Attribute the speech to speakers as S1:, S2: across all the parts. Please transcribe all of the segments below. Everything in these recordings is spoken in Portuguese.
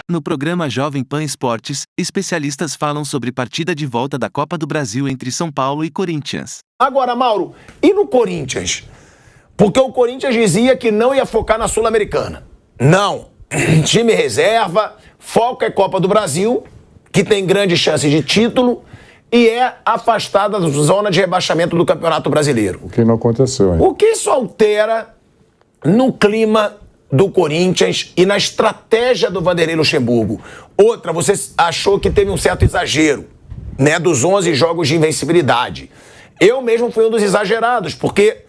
S1: No programa Jovem Pan Esportes, especialistas falam sobre partida de volta da Copa do Brasil entre São Paulo e Corinthians.
S2: Agora, Mauro, e no Corinthians? Porque o Corinthians dizia que não ia focar na Sul-Americana. Não. Time reserva, foco é Copa do Brasil, que tem grande chance de título e é afastada da zona de rebaixamento do Campeonato Brasileiro.
S3: O que não aconteceu, hein?
S2: O que isso altera no clima do Corinthians e na estratégia do Vanderlei Luxemburgo? Outra, você achou que teve um certo exagero, né, dos 11 jogos de invencibilidade. Eu mesmo fui um dos exagerados, porque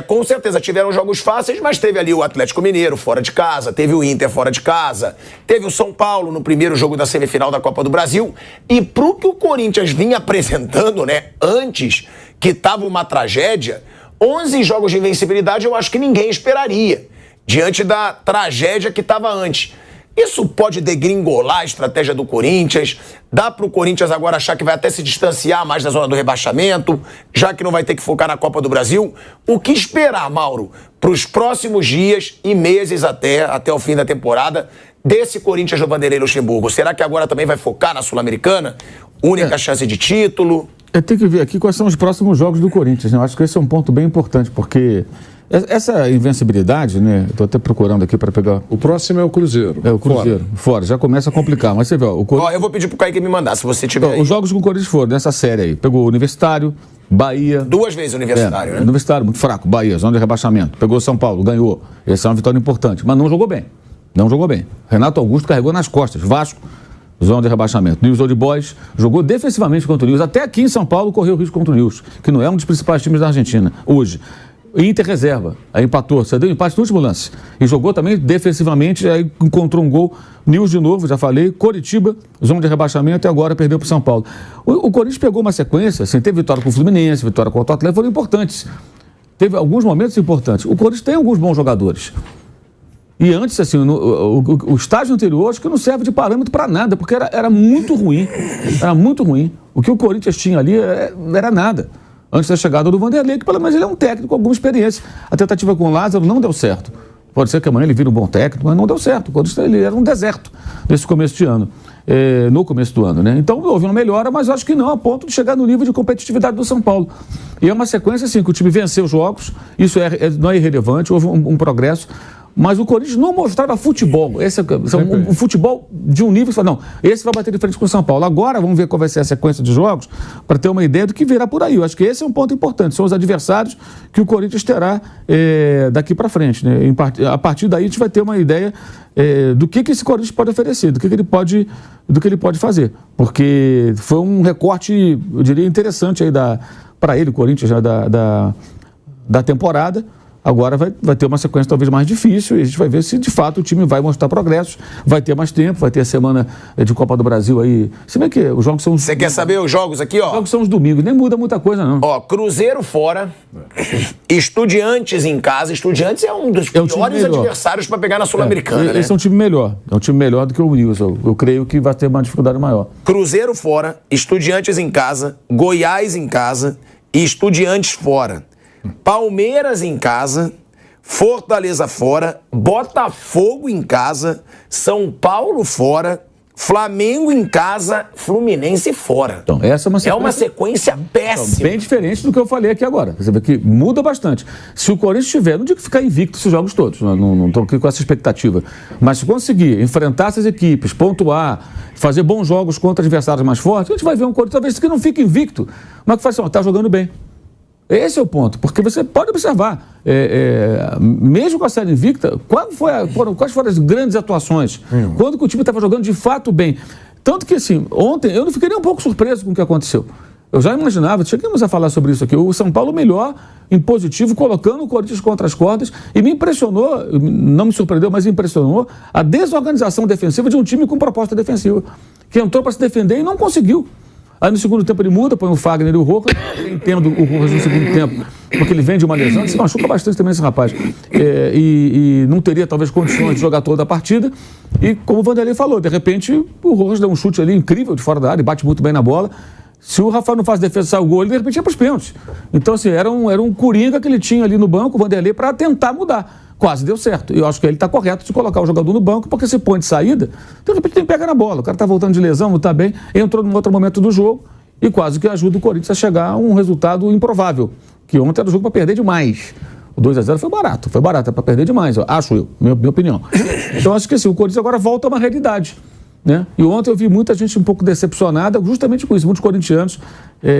S2: com certeza tiveram jogos fáceis, mas teve ali o Atlético Mineiro fora de casa, teve o Inter fora de casa, teve o São Paulo no primeiro jogo da semifinal da Copa do Brasil. E pro que o Corinthians vinha apresentando, né, antes, que estava uma tragédia, 11 jogos de invencibilidade eu acho que ninguém esperaria, diante da tragédia que estava antes. Isso pode degringolar a estratégia do Corinthians? Dá para o Corinthians agora achar que vai até se distanciar mais da zona do rebaixamento, já que não vai ter que focar na Copa do Brasil? O que esperar, Mauro, para os próximos dias e meses até o fim da temporada desse Corinthians do Vanderlei Luxemburgo? Será que agora também vai focar na Sul-Americana? Única chance de título?
S4: Tem que ver aqui quais são os próximos jogos do Corinthians, né? Eu acho que esse é um ponto bem importante, porque essa invencibilidade, né? Estou até procurando aqui para pegar.
S3: O próximo é o Cruzeiro.
S4: É o Cruzeiro. Fora. Já começa a complicar. Mas você vê, o Corinthians.
S2: Eu vou pedir pro Kaique me mandar, se você tiver.
S4: Os jogos com o Corinthians foram nessa série aí. Pegou o Universitário, Bahia.
S2: 2 vezes o Universitário, né?
S4: Universitário, muito fraco. Bahia, zona de rebaixamento. Pegou São Paulo, ganhou. Essa é uma vitória importante. Mas não jogou bem. Não jogou bem. Renato Augusto carregou nas costas. Vasco, zona de rebaixamento. News Old Boys jogou defensivamente contra o News. Até aqui em São Paulo correu risco contra o News, que não é um dos principais times da Argentina hoje. Inter reserva, aí empatou, você deu empate no último lance. E jogou também defensivamente, aí encontrou um gol. News de novo, já falei. Coritiba, zona de rebaixamento, e agora perdeu para o São Paulo. O Corinthians pegou uma sequência, assim, teve vitória com o Fluminense, vitória contra o Atlético, foram importantes. Teve alguns momentos importantes. O Corinthians tem alguns bons jogadores. E antes, assim, o estágio anterior, acho que não serve de parâmetro para nada, porque era muito ruim. Era muito ruim. O que o Corinthians tinha ali era nada. Antes da chegada do Vanderlei, que pelo menos ele é um técnico com alguma experiência. A tentativa com o Lázaro não deu certo. Pode ser que amanhã ele vire um bom técnico, mas não deu certo. O Corinthians ele era um deserto nesse começo de ano, no começo do ano, né? Então houve uma melhora, mas acho que não a ponto de chegar no nível de competitividade do São Paulo. E é uma sequência assim, que o time venceu os jogos, isso não é irrelevante, houve um progresso. Mas o Corinthians não mostrava futebol. Um futebol de um nível que você fala, não, esse vai bater de frente com o São Paulo. Agora vamos ver qual vai ser a sequência de jogos para ter uma ideia do que virá por aí. Eu acho que esse é um ponto importante. São os adversários que o Corinthians terá daqui para frente, né? A partir daí a gente vai ter uma ideia do que esse Corinthians pode oferecer, do que ele pode fazer. Porque foi um recorte, eu diria, interessante aí para ele, o Corinthians, já da temporada. Agora vai ter uma sequência talvez mais difícil e a gente vai ver se de fato o time vai mostrar progressos, vai ter mais tempo, vai ter a semana de Copa do Brasil aí. Se bem que os jogos são...
S2: Você quer saber os jogos aqui, ó?
S4: Os jogos são os domingos, nem muda muita coisa não.
S2: Ó, Cruzeiro fora, Estudiantes em casa. Estudiantes é um dos piores adversários para pegar na Sul-Americana, né?
S4: Esse é um time melhor, do que o News. Eu creio que vai ter uma dificuldade maior.
S2: Cruzeiro fora, Estudiantes em casa, Goiás em casa e Estudiantes fora. Palmeiras em casa, Fortaleza fora, Botafogo em casa, São Paulo fora, Flamengo em casa, Fluminense fora.
S4: Então, essa é uma
S2: sequência péssima.
S4: Então, bem diferente do que eu falei aqui agora. Você vê que muda bastante. Se o Corinthians tiver, não digo que ficar invicto esses jogos todos, não estou aqui com essa expectativa, mas se conseguir enfrentar essas equipes, pontuar, fazer bons jogos contra adversários mais fortes, a gente vai ver um Corinthians talvez que não fique invicto, mas que faz assim, está jogando bem. Esse é o ponto, porque você pode observar, mesmo com a série invicta, quais foram as grandes atuações? Quando que o time estava jogando de fato bem? Tanto que, assim, ontem eu não fiquei nem um pouco surpreso com o que aconteceu. Eu já imaginava, chegamos a falar sobre isso aqui, o São Paulo melhor em positivo, colocando o Corinthians contra as cordas, e me impressionou, não me surpreendeu, mas impressionou a desorganização defensiva de um time com proposta defensiva, que entrou para se defender e não conseguiu. Aí no segundo tempo ele muda, põe o Fagner e o Rojas. Eu entendo o Rojas no segundo tempo, porque ele vem de uma lesão, se machuca bastante também esse rapaz. E não teria talvez condições de jogar toda a partida. E como o Vanderlei falou, de repente o Rojas deu um chute ali incrível de fora da área, bate muito bem na bola. Se o Rafael não faz defesa e sai o gol, ele de repente ia para os pênaltis. Então, assim, era um coringa que ele tinha ali no banco, o Vanderlei, para tentar mudar. Quase deu certo. E eu acho que ele está correto de colocar o jogador no banco, porque se põe de saída, de repente tem que pegar na bola. O cara está voltando de lesão, não está bem, entrou num outro momento do jogo e quase que ajuda o Corinthians a chegar a um resultado improvável. Que ontem era o jogo para perder demais. O 2-0 foi barato é para perder demais, acho eu, minha opinião. Então acho que assim, o Corinthians agora volta a uma realidade. Né? E ontem eu vi muita gente um pouco decepcionada justamente com isso, muitos corintianos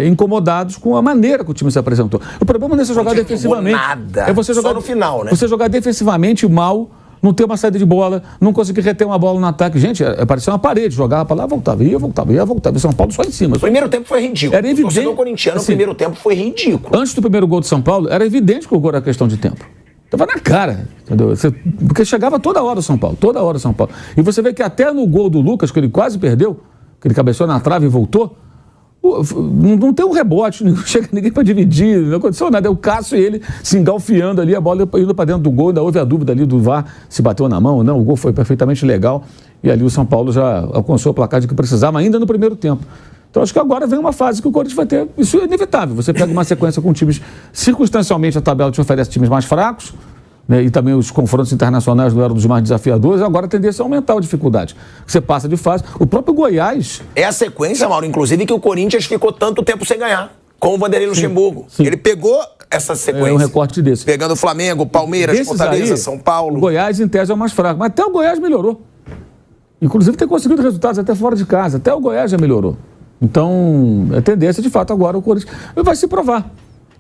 S4: incomodados com a maneira que o time se apresentou. O problema não é você jogar defensivamente.
S2: Nada.
S4: É você jogar
S2: só no final, né?
S4: Você jogar defensivamente mal, não ter uma saída de bola, não conseguir reter uma bola no ataque. Gente, parecia uma parede, jogava para lá, voltava, ia, voltava. E São Paulo só em cima.
S2: O primeiro tempo foi ridículo.
S4: Era evidente.
S2: O torcedor corintiano,
S4: assim,
S2: o primeiro tempo foi ridículo.
S4: Antes do primeiro gol do São Paulo, era evidente que o gol era questão de tempo. Estava na cara, entendeu? Porque chegava toda hora o São Paulo. E você vê que até no gol do Lucas, que ele quase perdeu, que ele cabeçou na trave e voltou, não tem um rebote, não chega ninguém para dividir, não aconteceu nada. É o Cássio e ele se engalfiando ali, a bola indo para dentro do gol, ainda houve a dúvida ali do VAR, se bateu na mão ou não, o gol foi perfeitamente legal, e ali o São Paulo já alcançou o placar de que precisava, ainda no primeiro tempo. Então acho que agora vem uma fase que o Corinthians vai ter, isso é inevitável, você pega uma sequência com times, circunstancialmente a tabela te oferece times mais fracos, né, e também os confrontos internacionais não eram dos mais desafiadores, agora a tendência é aumentar a dificuldade. Você passa de fase. O próprio Goiás...
S2: É a sequência, Mauro, inclusive, que o Corinthians ficou tanto tempo sem ganhar, com o Vanderlei Luxemburgo.
S4: Sim.
S2: Ele pegou essa sequência.
S4: É um recorte desse.
S2: Pegando o Flamengo, Palmeiras, Fortaleza, São Paulo.
S4: O Goiás, em tese, é o mais fraco. Mas até o Goiás melhorou. Inclusive tem conseguido resultados até fora de casa. Até o Goiás já melhorou. Então, a tendência, de fato, agora o Corinthians vai se provar.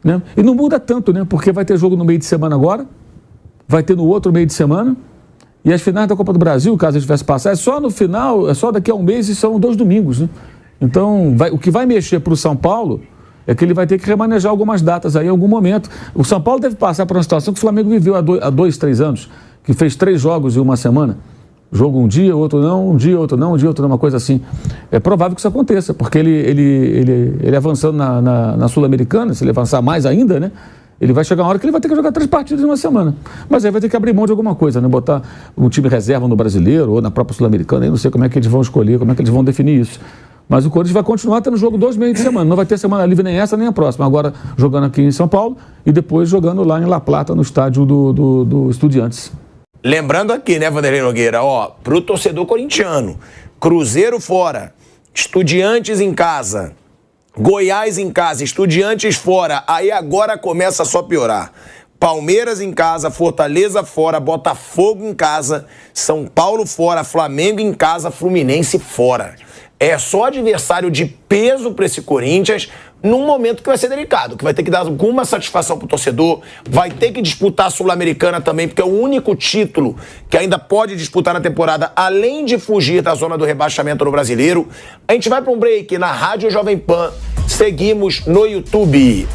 S4: Né? E não muda tanto, né? Porque vai ter jogo no meio de semana agora, vai ter no outro meio de semana, e as finais da Copa do Brasil, caso a gente tivesse passar, é só no final, é só daqui a um mês e são 2 domingos. Né? Então, o que vai mexer para o São Paulo é que ele vai ter que remanejar algumas datas aí em algum momento. O São Paulo deve passar por uma situação que o Flamengo viveu há 2, 3 anos, que fez 3 jogos em uma semana. Jogo um dia, outro não, um dia, outro não, um dia, outro não, uma coisa assim. É provável que isso aconteça, porque ele avançando na Sul-Americana, se ele avançar mais ainda, né? Ele vai chegar uma hora que ele vai ter que jogar 3 partidas em uma semana. Mas aí vai ter que abrir mão de alguma coisa, né? Botar um time reserva no Brasileiro ou na própria Sul-Americana. Eu não sei como é que eles vão escolher, como é que eles vão definir isso. Mas o Corinthians vai continuar tendo jogo 2 meios de semana. Não vai ter semana livre nem essa nem a próxima. Agora jogando aqui em São Paulo e depois jogando lá em La Plata, no estádio do Estudiantes.
S2: Lembrando aqui, né, Vanderlei Nogueira, pro torcedor corintiano, Cruzeiro fora, Estudiantes em casa, Goiás em casa, Estudiantes fora, aí agora começa a só piorar. Palmeiras em casa, Fortaleza fora, Botafogo em casa, São Paulo fora, Flamengo em casa, Fluminense fora. É só adversário de peso para esse Corinthians num momento que vai ser delicado, que vai ter que dar alguma satisfação pro torcedor, vai ter que disputar a Sul-Americana também, porque é o único título que ainda pode disputar na temporada, além de fugir da zona do rebaixamento no Brasileiro. A gente vai para um break na Rádio Jovem Pan, seguimos no YouTube.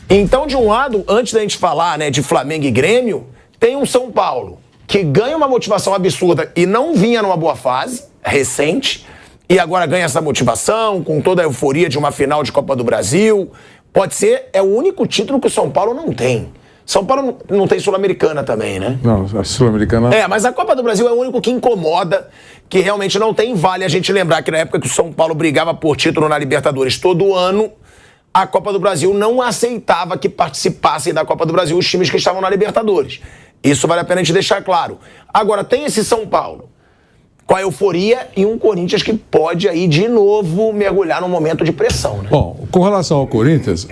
S2: Então, de um lado, antes da gente falar, né, de Flamengo e Grêmio, tem um São Paulo que ganha uma motivação absurda e não vinha numa boa fase recente, e agora ganha essa motivação, com toda a euforia de uma final de Copa do Brasil. Pode ser, é o único título que o São Paulo não tem. São Paulo não tem Sul-Americana também, né?
S3: Não, a Sul-Americana...
S2: Mas a Copa do Brasil é o único que incomoda, que realmente não tem. Vale a gente lembrar que na época que o São Paulo brigava por título na Libertadores todo ano, a Copa do Brasil não aceitava que participassem da Copa do Brasil os times que estavam na Libertadores. Isso vale a pena a gente deixar claro. Agora, tem esse São Paulo com a euforia e um Corinthians que pode aí de novo mergulhar num momento de pressão, né?
S3: Bom, com relação ao Corinthians,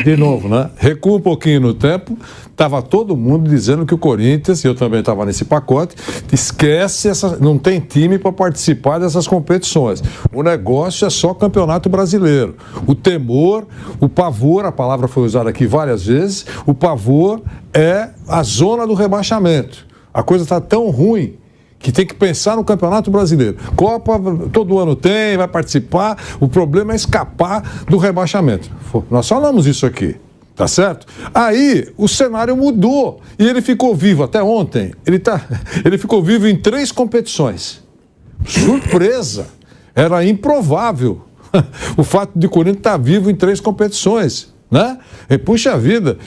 S3: de novo, né? Recua um pouquinho no tempo, estava todo mundo dizendo que o Corinthians, e eu também estava nesse pacote, esquece, não tem time para participar dessas competições. O negócio é só Campeonato Brasileiro. O temor, o pavor, a palavra foi usada aqui várias vezes, o pavor é a zona do rebaixamento. A coisa está tão ruim que tem que pensar no Campeonato Brasileiro. Copa, todo ano tem, vai participar, o problema é escapar do rebaixamento. Nós falamos isso aqui, tá certo? Aí, o cenário mudou e ele ficou vivo até ontem. Ele ficou vivo em 3 competições. Surpresa! Era improvável o fato de o Corinthians estar vivo em 3 competições. né? E, puxa vida,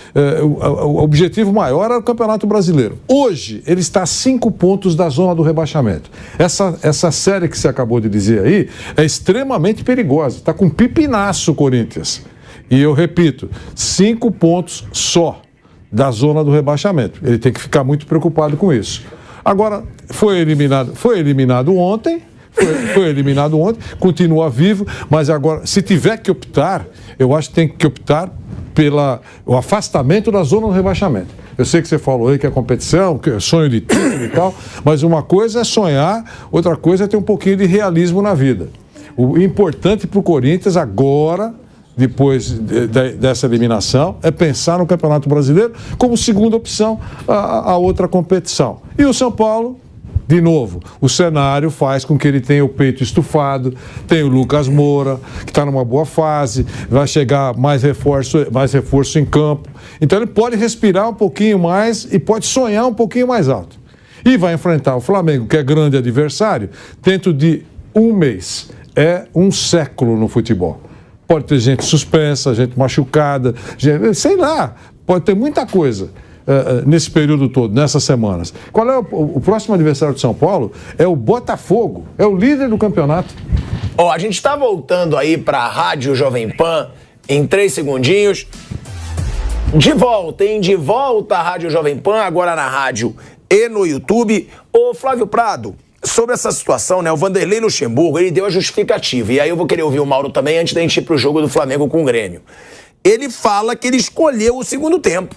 S3: o objetivo maior era o Campeonato Brasileiro. Hoje, ele está a 5 pontos da zona do rebaixamento. Essa série que você acabou de dizer aí é extremamente perigosa. Está com pipinaço o Corinthians. E eu repito, 5 pontos só da zona do rebaixamento. Ele tem que ficar muito preocupado com isso. Agora, foi eliminado ontem, continua vivo, mas agora, se tiver que optar, eu acho que tem que optar pelo afastamento da zona do rebaixamento. Eu sei que você falou aí que é competição, que é sonho de título e tal, mas uma coisa é sonhar, outra coisa é ter um pouquinho de realismo na vida. O importante para o Corinthians agora, depois dessa eliminação, é pensar no Campeonato Brasileiro como segunda opção a outra competição. E o São Paulo, de novo, o cenário faz com que ele tenha o peito estufado, tem o Lucas Moura, que está numa boa fase, vai chegar mais reforço em campo. Então ele pode respirar um pouquinho mais e pode sonhar um pouquinho mais alto. E vai enfrentar o Flamengo, que é grande adversário, dentro de um mês. É um século no futebol. Pode ter gente suspensa, gente machucada, sei lá, pode ter muita coisa nesse período todo, nessas semanas. Qual é o próximo adversário de São Paulo? É o Botafogo, é o líder do campeonato.
S2: A gente está voltando aí para a Rádio Jovem Pan em 3 segundinhos. De volta, hein? De volta à Rádio Jovem Pan, agora na rádio e no YouTube. Ô Flávio Prado, sobre essa situação, né? O Vanderlei Luxemburgo, ele deu a justificativa. E aí eu vou querer ouvir o Mauro também, antes da gente ir pro jogo do Flamengo com o Grêmio. Ele fala que ele escolheu o segundo tempo.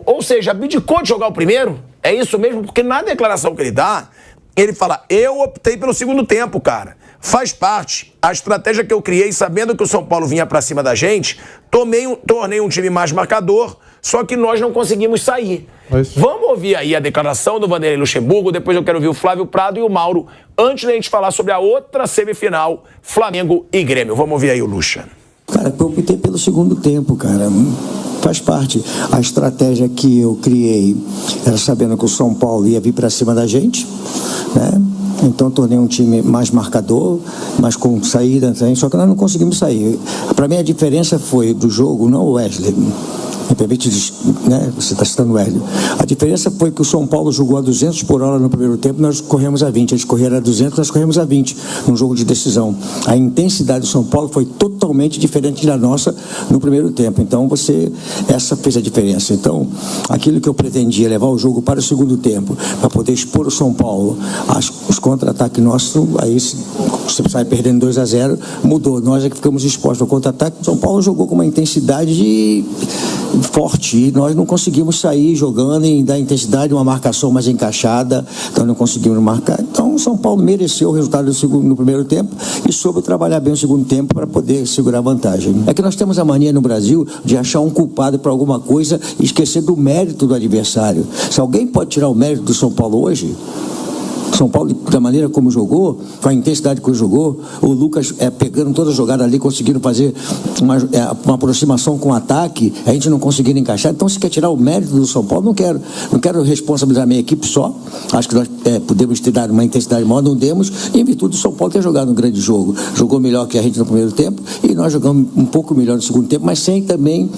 S2: Ou seja, abdicou de jogar o primeiro? É isso mesmo? Porque na declaração que ele dá, ele fala, eu optei pelo segundo tempo, cara. Faz parte. A estratégia que eu criei, sabendo que o São Paulo vinha pra cima da gente, tornei um time mais marcador, só que nós não conseguimos sair. Vamos ouvir aí a declaração do Vanderlei Luxemburgo, depois eu quero ouvir o Flávio Prado e o Mauro, antes da gente falar sobre a outra semifinal, Flamengo e Grêmio. Vamos ouvir aí o Luxa.
S5: Cara, eu optei pelo segundo tempo, cara. Faz parte. A estratégia que eu criei era sabendo que o São Paulo ia vir para cima da gente, né? Então tornei um time mais marcador, mas com saída também, só que nós não conseguimos sair. Para mim a diferença foi do jogo, não o Wesley. Me permite, né? Você está citando o Hélio. A diferença foi que o São Paulo jogou a 200 por hora no primeiro tempo, nós corremos a 20. Eles correram a 200, nós corremos a 20 num jogo de decisão. A intensidade do São Paulo foi totalmente diferente da nossa no primeiro tempo. Então, essa fez a diferença. Então, aquilo que eu pretendia, levar o jogo para o segundo tempo, para poder expor o São Paulo, os contra-ataques nossos, aí você sai perdendo 2-0, mudou. Nós é que ficamos expostos ao contra-ataque. O São Paulo jogou com uma intensidade forte e nós não conseguimos sair jogando e dar intensidade, uma marcação mais encaixada, então não conseguimos marcar. Então o São Paulo mereceu o resultado no primeiro tempo e soube trabalhar bem o segundo tempo para poder segurar a vantagem. É que nós temos a mania no Brasil de achar um culpado por alguma coisa e esquecer do mérito do adversário. Se alguém pode tirar o mérito do São Paulo hoje, São Paulo, da maneira como jogou, com a intensidade que jogou, o Lucas pegando toda a jogada ali, conseguindo fazer uma aproximação com o ataque, a gente não conseguindo encaixar. Então, se quer tirar o mérito do São Paulo, não quero responsabilizar a minha equipe só. Acho que nós podemos ter dado uma intensidade maior, não demos, e em virtude do São Paulo ter jogado um grande jogo. Jogou melhor que a gente no primeiro tempo, e nós jogamos um pouco melhor no segundo tempo, mas sem também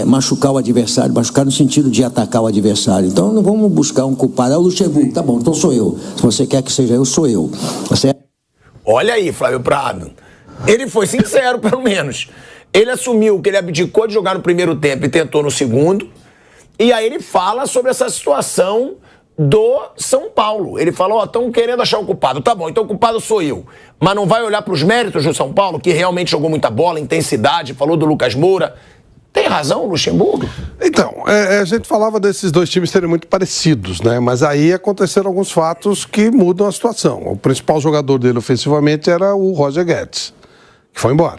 S5: machucar o adversário, machucar no sentido de atacar o adversário. Então, não vamos buscar um culpado. É o Luxemburgo, tá bom, então sou eu. Se você quer que seja eu, sou eu. Você...
S2: Olha aí, Flávio Prado. Ele foi sincero, pelo menos. Ele assumiu que ele abdicou de jogar no primeiro tempo e tentou no segundo. E aí ele fala sobre essa situação do São Paulo. Ele falou, estão querendo achar o culpado. Tá bom, então o culpado sou eu. Mas não vai olhar para os méritos do São Paulo, que realmente jogou muita bola, intensidade, falou do Lucas Moura. Tem razão, Luxemburgo?
S6: Então, a gente falava desses dois times serem muito parecidos, né? Mas aí aconteceram alguns fatos que mudam a situação. O principal jogador dele ofensivamente era o Roger Guedes, que foi embora.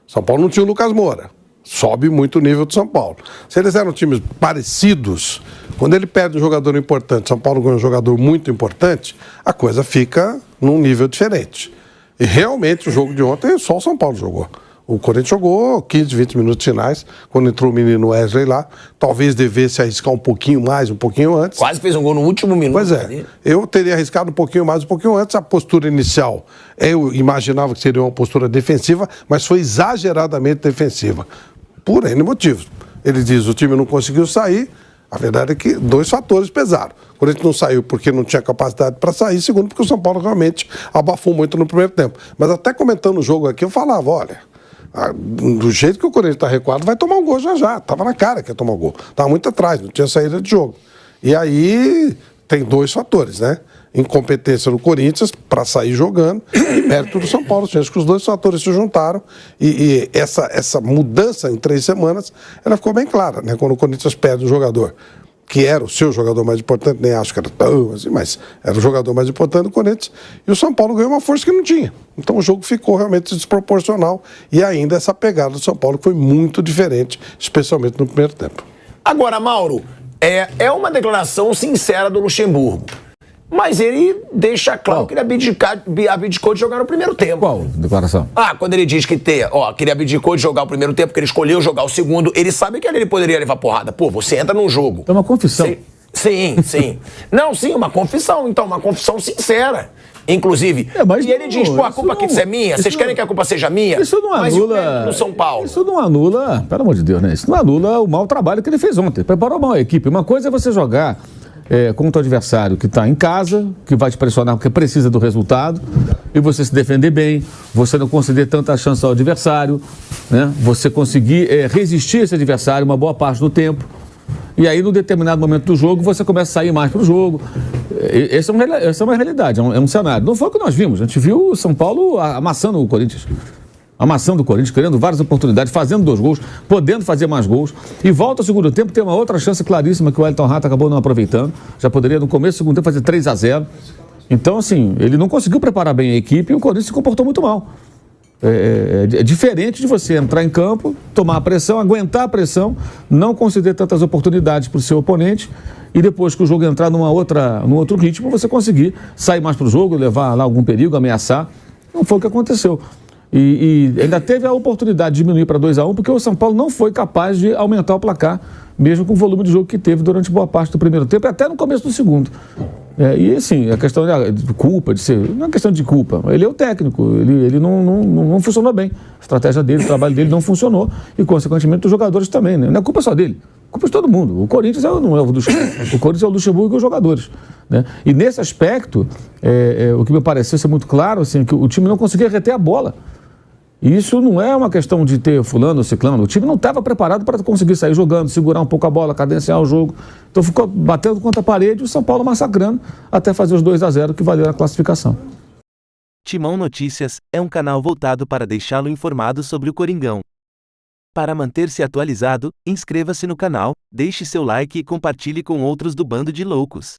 S6: São Paulo não tinha o Lucas Moura. Sobe muito o nível do São Paulo. Se eles eram times parecidos, quando ele perde um jogador importante, São Paulo ganha um jogador muito importante, a coisa fica num nível diferente. E realmente o jogo de ontem só o São Paulo jogou. O Corinthians jogou 15, 20 minutos finais, quando entrou o menino Wesley lá. Talvez devesse arriscar um pouquinho mais, um pouquinho antes.
S2: Quase fez um gol no último minuto.
S6: Pois é, eu teria arriscado um pouquinho mais, um pouquinho antes. A postura inicial, eu imaginava que seria uma postura defensiva, mas foi exageradamente defensiva. por N motivos. Ele diz que o time não conseguiu sair. A verdade é que 2 fatores pesaram. O Corinthians não saiu porque não tinha capacidade para sair, segundo, porque o São Paulo realmente abafou muito no primeiro tempo. Mas até comentando o jogo aqui, eu falava, olha, do jeito que o Corinthians está recuado, vai tomar um gol já. Tava na cara que ia tomar um gol. Tava muito atrás, não tinha saída de jogo. E aí tem 2 fatores, né? Incompetência do Corinthians para sair jogando e mérito do São Paulo. Acho que os 2 fatores se juntaram e essa mudança em 3 semanas, ela ficou bem clara, né? Quando o Corinthians perde um jogador que era o seu jogador mais importante, nem acho que era tão assim, mas era o jogador mais importante do Corinthians, e o São Paulo ganhou uma força que não tinha. Então o jogo ficou realmente desproporcional e ainda essa pegada do São Paulo foi muito diferente, especialmente no primeiro tempo.
S2: Agora, Mauro, é uma declaração sincera do Luxemburgo. Mas ele deixa claro que ele abdicou de jogar no primeiro tempo.
S4: Qual declaração?
S2: Quando ele diz que ele abdicou de jogar o primeiro tempo, que ele escolheu jogar o segundo, ele sabe que ele poderia levar porrada. Pô, você entra num jogo.
S4: É uma confissão.
S2: Sim. Não, sim, uma confissão. Então, uma confissão sincera. Inclusive.
S4: E
S2: ele diz, a culpa aqui é minha? Vocês querem que a culpa seja minha?
S4: Isso não anula.
S2: Mas no São Paulo.
S4: Isso não anula, pelo amor de Deus, né? Isso não anula o mau trabalho que ele fez ontem. Preparou mal a equipe. Uma coisa é você jogar contra o adversário que está em casa, que vai te pressionar porque precisa do resultado, e você se defender bem, você não conceder tanta chance ao adversário, né? Você conseguir resistir a esse adversário uma boa parte do tempo, e aí, num determinado momento do jogo, você começa a sair mais para o jogo. Essa é uma realidade, é um cenário. Não foi o que nós vimos, a gente viu o São Paulo amassando o Corinthians. Amassando o Corinthians, criando várias oportunidades, fazendo 2 gols, podendo fazer mais gols. E volta ao segundo tempo, tem uma outra chance claríssima que o Wellington Rato acabou não aproveitando. Já poderia, no começo do segundo tempo, fazer 3-0. Então, assim, ele não conseguiu preparar bem a equipe e o Corinthians se comportou muito mal. É diferente de você entrar em campo, tomar a pressão, aguentar a pressão, não conceder tantas oportunidades para o seu oponente e depois que o jogo entrar num outro ritmo, você conseguir sair mais para o jogo, levar lá algum perigo, ameaçar. Não foi o que aconteceu. E ainda teve a oportunidade de diminuir para 2-1, porque o São Paulo não foi capaz de aumentar o placar, mesmo com o volume de jogo que teve durante boa parte do primeiro tempo e até no começo do segundo. E assim, a questão de culpa, não é questão de culpa, ele é o técnico, ele não funcionou bem. A estratégia dele, o trabalho dele não funcionou e, consequentemente, os jogadores também, né? Não é culpa só dele, é culpa de todo mundo. O Corinthians não é o Luxemburgo, o Corinthians é o Luxemburgo e os jogadores, né? E nesse aspecto, o que me pareceu ser muito claro, assim, que o time não conseguia reter a bola. E isso não é uma questão de ter fulano ou ciclano. O time não estava preparado para conseguir sair jogando, segurar um pouco a bola, cadenciar o jogo. Então ficou batendo contra a parede e o São Paulo massacrando até fazer os 2-0 que valeram a classificação.
S1: Timão Notícias é um canal voltado para deixá-lo informado sobre o Coringão. Para manter-se atualizado, inscreva-se no canal, deixe seu like e compartilhe com outros do Bando de Loucos.